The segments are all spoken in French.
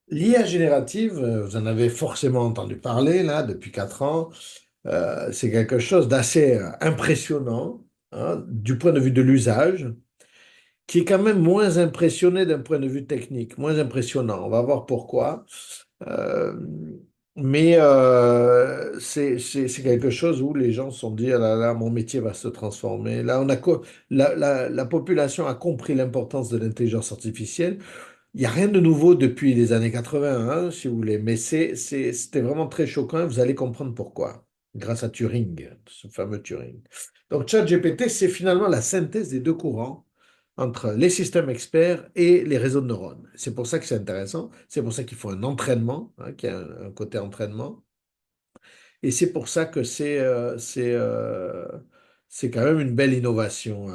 L'IA générative, vous en avez forcément entendu parler là depuis 4 ans. C'est quelque chose d'assez impressionnant hein, du point de vue de l'usage, qui est quand même moins impressionné d'un point de vue technique, moins impressionnant. On va voir pourquoi. Euh, mais c'est quelque chose où les gens se sont dit, ah là là, mon métier va se transformer. Là, la population a compris l'importance de l'intelligence artificielle. Il n'y a rien de nouveau depuis les années 80, hein, si vous voulez, mais c'était vraiment très choquant. Vous allez comprendre pourquoi, grâce à Turing, ce fameux Turing. Donc, ChatGPT, c'est finalement la synthèse des deux courants entre les systèmes experts et les réseaux de neurones. C'est pour ça que c'est intéressant. C'est pour ça qu'il faut un entraînement, hein, qu'il y a un côté entraînement. Et c'est pour ça que c'est quand même une belle innovation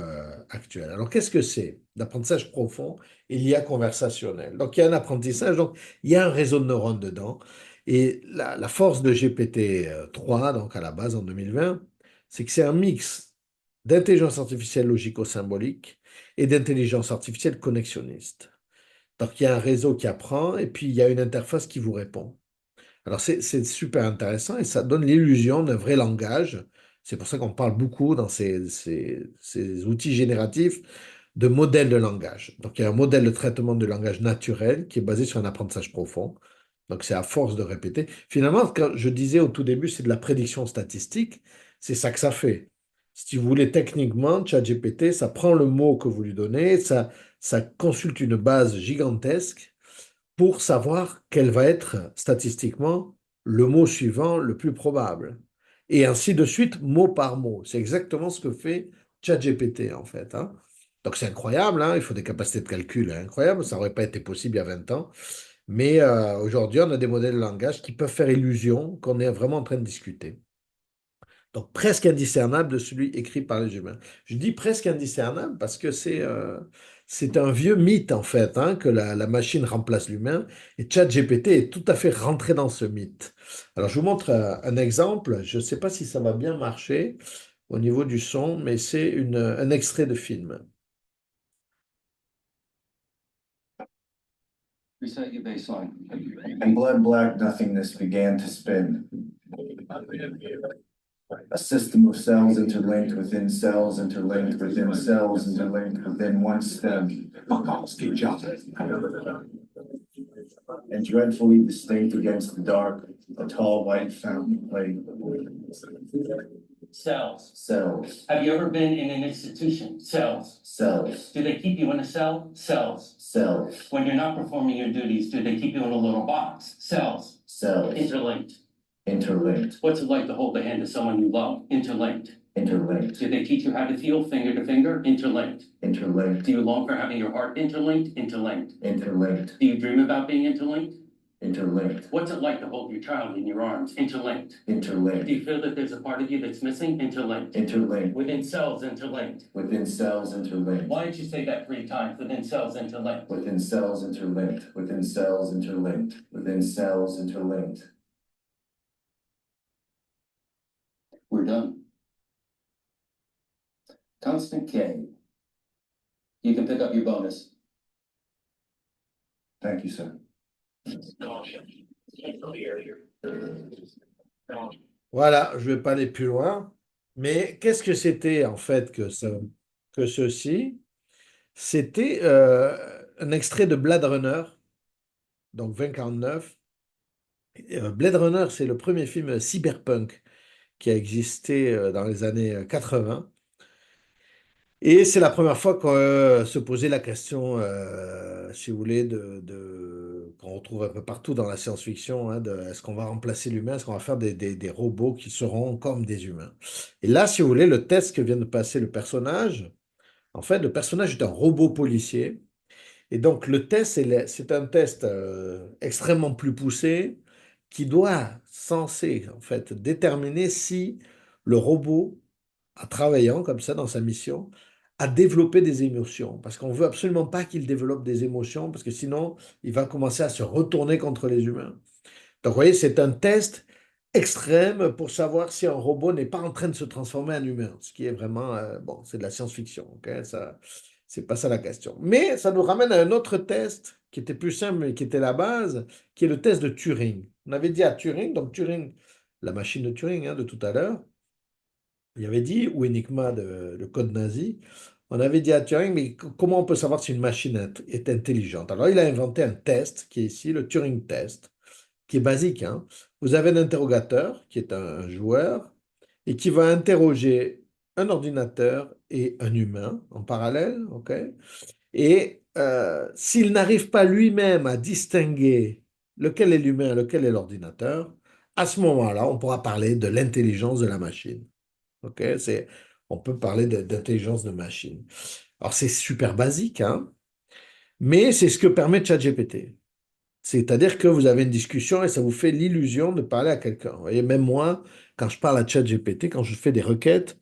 actuelle. Alors, qu'est-ce que c'est? L'apprentissage profond et l'IA conversationnelle. Donc, il y a un apprentissage, donc il y a un réseau de neurones dedans. Et la force de GPT-3, donc à la base en 2020, c'est que c'est un mix d'intelligence artificielle logico-symbolique et d'intelligence artificielle connexionniste. Donc, il y a un réseau qui apprend et puis il y a une interface qui vous répond. Alors, c'est super intéressant et ça donne l'illusion d'un vrai langage. C'est pour ça qu'on parle beaucoup dans ces outils génératifs de modèles de langage. Donc, il y a un modèle de traitement de langage naturel qui est basé sur un apprentissage profond. Donc, c'est à force de répéter. Finalement, quand je disais au tout début, c'est de la prédiction statistique, c'est ça que ça fait. Si vous voulez, techniquement, ChatGPT, ça prend le mot que vous lui donnez, ça consulte une base gigantesque pour savoir quel va être statistiquement le mot suivant le plus probable. Et ainsi de suite, mot par mot. C'est exactement ce que fait ChatGPT, en fait, hein. Donc c'est incroyable, hein, il faut des capacités de calcul incroyables, ça n'aurait pas été possible il y a 20 ans. Mais aujourd'hui, on a des modèles de langage qui peuvent faire illusion qu'on est vraiment en train de discuter. Donc presque indiscernable de celui écrit par les humains. Je dis presque indiscernable parce que c'est un vieux mythe en fait, hein, que la machine remplace l'humain et ChatGPT est tout à fait rentré dans ce mythe. Alors je vous montre un exemple, je ne sais pas si ça va bien marcher au niveau du son, mais c'est un extrait de film. Reset your baseline. And blood black nothingness began to spin. A system of cells interlinked within cells, interlinked within cells, interlinked within one stem. And dreadfully distinct against the dark, a tall white fountain played. Cells. Cells. Have you ever been in an institution? Cells. Cells. Do they keep you in a cell? Cells. Cells. When you're not performing your duties, do they keep you in a little box? Cells. Cells. Interlinked. Interlinked. What's it like to hold the hand of someone you love? Interlinked. Interlinked. Do they teach you how to feel finger to finger? Interlinked. Interlinked. Do you long for having your heart interlinked? Interlinked. Interlinked. Do you dream about being interlinked? Interlinked. What's it like to hold your child in your arms? Interlinked. Interlinked. Do you feel that there's a part of you that's missing? Interlinked. Interlinked. Within cells, interlinked. Within cells interlinked. Why don't you say that 3 times? Within cells, interlinked. Within cells interlinked. Within cells interlinked. Within cells interlinked. We're done. Constant K. You can pick up your bonus. Thank you, sir. Voilà, je ne vais pas aller plus loin, mais qu'est-ce que c'était en fait que ceci? C'était un extrait de Blade Runner, donc 2049. Blade Runner, c'est le premier film cyberpunk qui a existé dans les années 80. Et c'est la première fois qu'on se posait la question, si vous voulez, qu'on retrouve un peu partout dans la science-fiction, hein, est-ce qu'on va remplacer l'humain, est-ce qu'on va faire des robots qui seront comme des humains? Et là, si vous voulez, le test que vient de passer le personnage, en fait, le personnage est un robot policier. Et donc, le test, c'est un test extrêmement plus poussé qui doit, censé, en fait, déterminer si le robot, en travaillant comme ça dans sa mission, a développé des émotions. Parce qu'on ne veut absolument pas qu'il développe des émotions, parce que sinon, il va commencer à se retourner contre les humains. Donc, vous voyez, c'est un test extrême pour savoir si un robot n'est pas en train de se transformer en humain, ce qui est vraiment, bon, c'est de la science-fiction, ok? Ça, c'est pas ça la question. Mais ça nous ramène à un autre test qui était plus simple, mais qui était la base, qui est le test de Turing. On avait dit à Turing, donc Turing, la machine de Turing de tout à l'heure, il avait dit, ou Enigma, le code nazi, on avait dit à Turing, mais comment on peut savoir si une machine est intelligente? Alors, il a inventé un test qui est ici, le Turing test, qui est basique, hein. Vous avez un interrogateur, qui est un joueur, et qui va interroger un ordinateur et un humain en parallèle, ok? Et s'il n'arrive pas lui-même à distinguer lequel est l'humain et lequel est l'ordinateur, à ce moment-là, on pourra parler de l'intelligence de la machine. Ok? On peut parler d'intelligence de machine. Alors, c'est super basique, hein, mais c'est ce que permet ChatGPT. C'est-à-dire que vous avez une discussion et ça vous fait l'illusion de parler à quelqu'un. Vous voyez, même moi, quand je parle à ChatGPT, quand je fais des requêtes,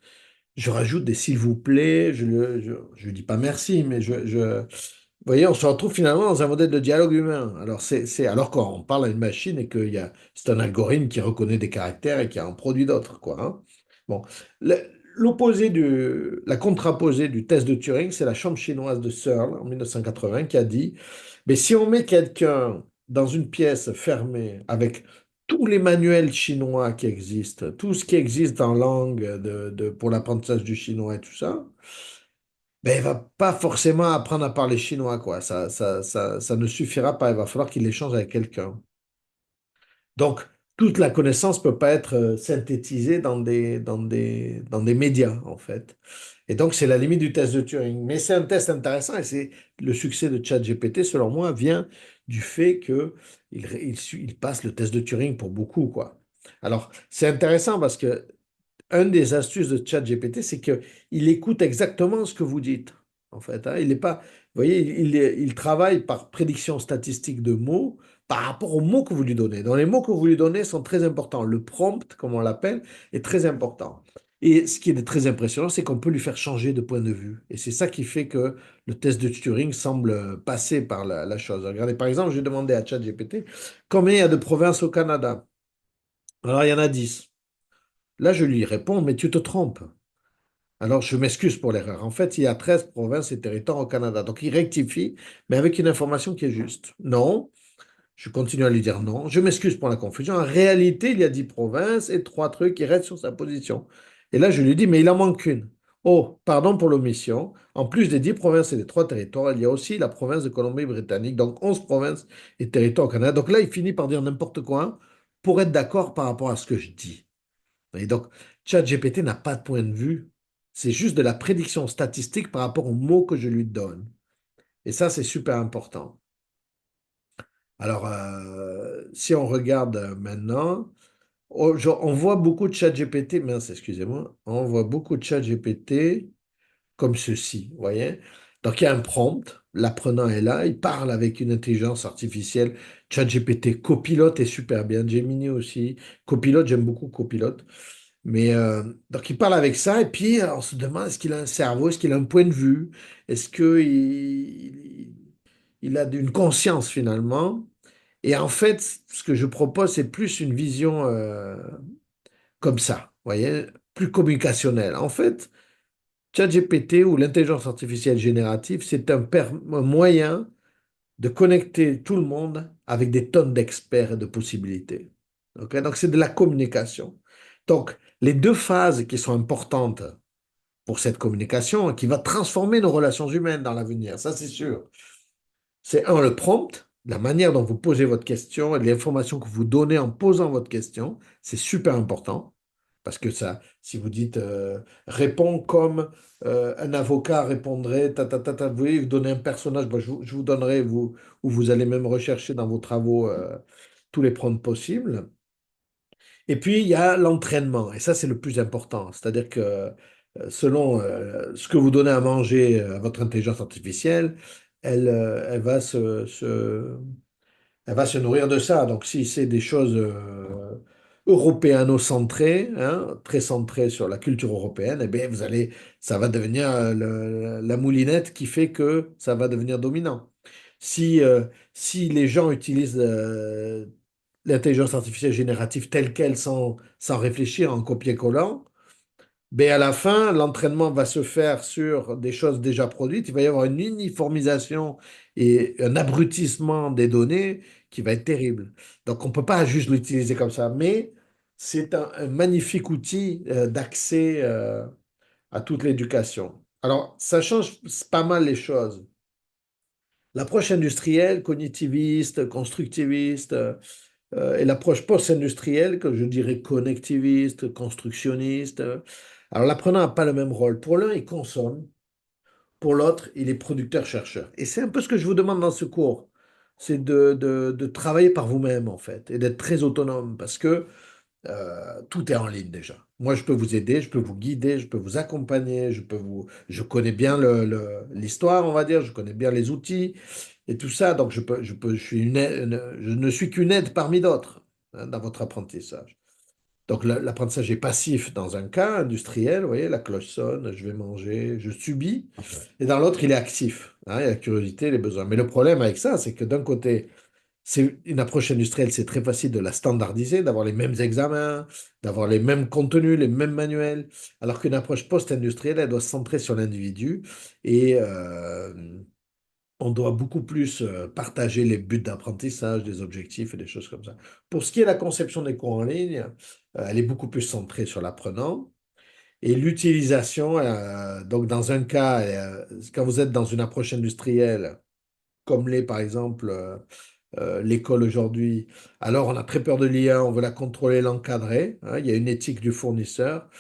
je rajoute des s'il vous plaît, je dis pas merci, mais vous voyez, on se retrouve finalement dans un modèle de dialogue humain. Alors, alors qu'on parle à une machine et c'est un algorithme qui reconnaît des caractères et qui en produit d'autres, quoi, hein. Bon, la contraposée du test de Turing, c'est la chambre chinoise de Searle en 1980 qui a dit, mais si on met quelqu'un dans une pièce fermée avec tous les manuels chinois qui existent, tout ce qui existe en langue pour l'apprentissage du chinois et tout ça, ben, il va pas forcément apprendre à parler chinois, quoi. Ça ne suffira pas. Il va falloir qu'il échange avec quelqu'un. Donc, toute la connaissance peut pas être synthétisée dans des médias, en fait. Et donc, c'est la limite du test de Turing. Mais c'est un test intéressant et c'est le succès de ChatGPT, selon moi, vient du fait qu'il passe le test de Turing pour beaucoup, quoi. Alors, c'est intéressant parce que une des astuces de ChatGPT, c'est qu'il écoute exactement ce que vous dites. En fait, hein. Il est pas, vous voyez, il travaille par prédiction statistique de mots par rapport aux mots que vous lui donnez. Donc, les mots que vous lui donnez sont très importants. Le prompt, comme on l'appelle, est très important. Et ce qui est très impressionnant, c'est qu'on peut lui faire changer de point de vue. Et c'est ça qui fait que le test de Turing semble passer par la chose. Regardez, par exemple, j'ai demandé à ChatGPT combien il y a de provinces au Canada. Alors, il y en a 10. Là, je lui réponds, mais tu te trompes. Alors, je m'excuse pour l'erreur. En fait, il y a 13 provinces et territoires au Canada. Donc, il rectifie, mais avec une information qui est juste. Non, je continue à lui dire non. Je m'excuse pour la confusion. En réalité, il y a 10 provinces et 3 trucs. Il reste sur sa position. Et là, je lui dis, mais il en manque une. Oh, pardon pour l'omission. En plus des 10 provinces et des 3 territoires, il y a aussi la province de Colombie-Britannique. Donc, 11 provinces et territoires au Canada. Donc là, il finit par dire n'importe quoi pour être d'accord par rapport à ce que je dis. Et donc, ChatGPT n'a pas de point de vue. C'est juste de la prédiction statistique par rapport aux mots que je lui donne. Et ça, c'est super important. Alors, si on regarde maintenant, on voit beaucoup de ChatGPT, mince, excusez-moi, on voit beaucoup de ChatGPT comme ceci, vous voyez? Donc, il y a un prompt, l'apprenant est là, il parle avec une intelligence artificielle. ChatGPT, Copilot est super bien, Gemini aussi. Copilot, j'aime beaucoup Copilot. Mais donc il parle avec ça, et puis on se demande est-ce qu'il a un cerveau, est-ce qu'il a un point de vue, est-ce qu'il a une conscience finalement. Et en fait, ce que je propose, c'est plus une vision comme ça, vous voyez, plus communicationnelle. En fait, ChatGPT ou l'intelligence artificielle générative, c'est un moyen de connecter tout le monde avec des tonnes d'experts et de possibilités. Ok. Donc, c'est de la communication. Donc, les deux phases qui sont importantes pour cette communication, qui va transformer nos relations humaines dans l'avenir, ça c'est sûr. C'est un, le prompt, la manière dont vous posez votre question et l'information que vous donnez en posant votre question, c'est super important. Parce que ça, si vous dites réponds comme un avocat répondrait, vous voyez, vous donnez un personnage, bon, je vous donnerai, où vous allez même rechercher dans vos travaux tous les prompts possibles. Et puis, il y a l'entraînement, et ça, c'est le plus important. C'est-à-dire que selon ce que vous donnez à manger à votre intelligence artificielle, elle va elle va se nourrir de ça. Donc, si c'est des choses européano-centrées, hein, très centrées sur la culture européenne, eh bien, ça va devenir la moulinette qui fait que ça va devenir dominant. Si, euh, si les gens utilisent l'intelligence artificielle générative telle qu'elle, sans réfléchir, en copier-collant, ben à la fin, l'entraînement va se faire sur des choses déjà produites. Il va y avoir une uniformisation et un abrutissement des données qui va être terrible. Donc, on ne peut pas juste l'utiliser comme ça, mais c'est un magnifique outil d'accès à toute l'éducation. Alors, ça change pas mal les choses. L'approche industrielle, cognitiviste, constructiviste, et l'approche post-industrielle, que je dirais connectiviste, constructionniste. Alors, l'apprenant n'a pas le même rôle. Pour l'un, il consomme. Pour l'autre, il est producteur-chercheur. Et c'est un peu ce que je vous demande dans ce cours. C'est de travailler par vous-même, en fait, et d'être très autonome, parce que tout est en ligne déjà. Moi, je peux vous aider, je peux vous guider, je peux vous accompagner, je connais bien l'histoire, on va dire, je connais bien les outils et tout ça. Donc, je suis je ne suis qu'une aide parmi d'autres hein, dans votre apprentissage. Donc, l'apprentissage est passif dans un cas industriel, vous voyez, la cloche sonne, je vais manger, je subis. Et dans l'autre, il est actif. Hein, il y a la curiosité, les besoins. Mais le problème avec ça, c'est que d'un côté, c'est une approche industrielle, c'est très facile de la standardiser, d'avoir les mêmes examens, d'avoir les mêmes contenus, les mêmes manuels, alors qu'une approche post-industrielle, elle doit se centrer sur l'individu et on doit beaucoup plus partager les buts d'apprentissage, des objectifs et des choses comme ça. Pour ce qui est de la conception des cours en ligne, elle est beaucoup plus centrée sur l'apprenant. Et l'utilisation, donc dans un cas, quand vous êtes dans une approche industrielle, comme l'est par exemple l'école aujourd'hui. Alors, on a très peur de l'IA, on veut la contrôler, l'encadrer. Hein, il y a une éthique du fournisseur.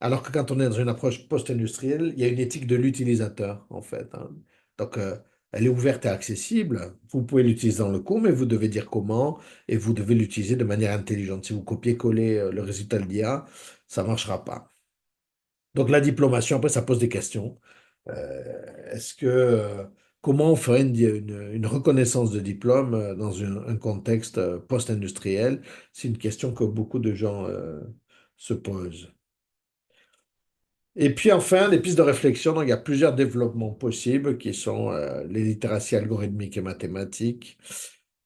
Alors que quand on est dans une approche post-industrielle, il y a une éthique de l'utilisateur, en fait. Hein. Donc, elle est ouverte et accessible. Vous pouvez l'utiliser dans le cours, mais vous devez dire comment et vous devez l'utiliser de manière intelligente. Si vous copiez-collez le résultat de l'IA, ça ne marchera pas. Donc, la diplomation, après, ça pose des questions. Est-ce que comment on ferait une reconnaissance de diplôme dans un contexte post-industriel? C'est une question que beaucoup de gens se posent. Et puis enfin, les pistes de réflexion, donc il y a plusieurs développements possibles qui sont les littératies algorithmiques et mathématiques,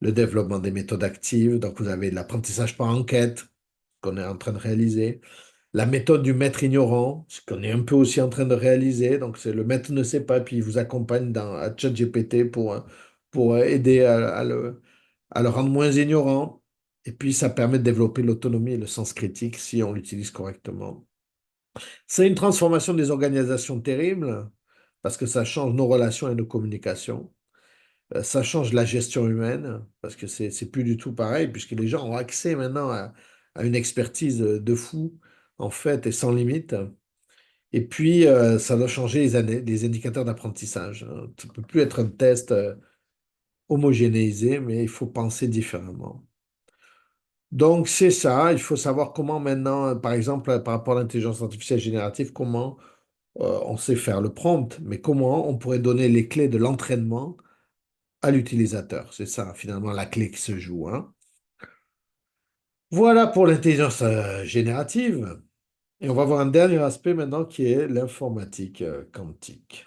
le développement des méthodes actives, donc vous avez l'apprentissage par enquête qu'on est en train de réaliser, la méthode du maître ignorant, ce qu'on est un peu aussi en train de réaliser. Donc, c'est le maître ne sait pas, puis il vous accompagne à ChatGPT pour aider à le rendre moins ignorant. Et puis, ça permet de développer l'autonomie et le sens critique si on l'utilise correctement. C'est une transformation des organisations terrible parce que ça change nos relations et nos communications. Ça change la gestion humaine parce que c'est plus du tout pareil puisque les gens ont accès maintenant à une expertise de fou en fait et sans limite. Et puis ça doit changer les indicateurs d'apprentissage. Hein. Ça ne peut plus être un test homogénéisé, mais il faut penser différemment. Donc c'est ça, il faut savoir comment maintenant, par exemple, par rapport à l'intelligence artificielle générative, comment on sait faire le prompt, mais comment on pourrait donner les clés de l'entraînement à l'utilisateur. C'est ça, finalement, la clé qui se joue, hein. Voilà pour l'intelligence générative. Et on va voir un dernier aspect maintenant qui est l'informatique quantique.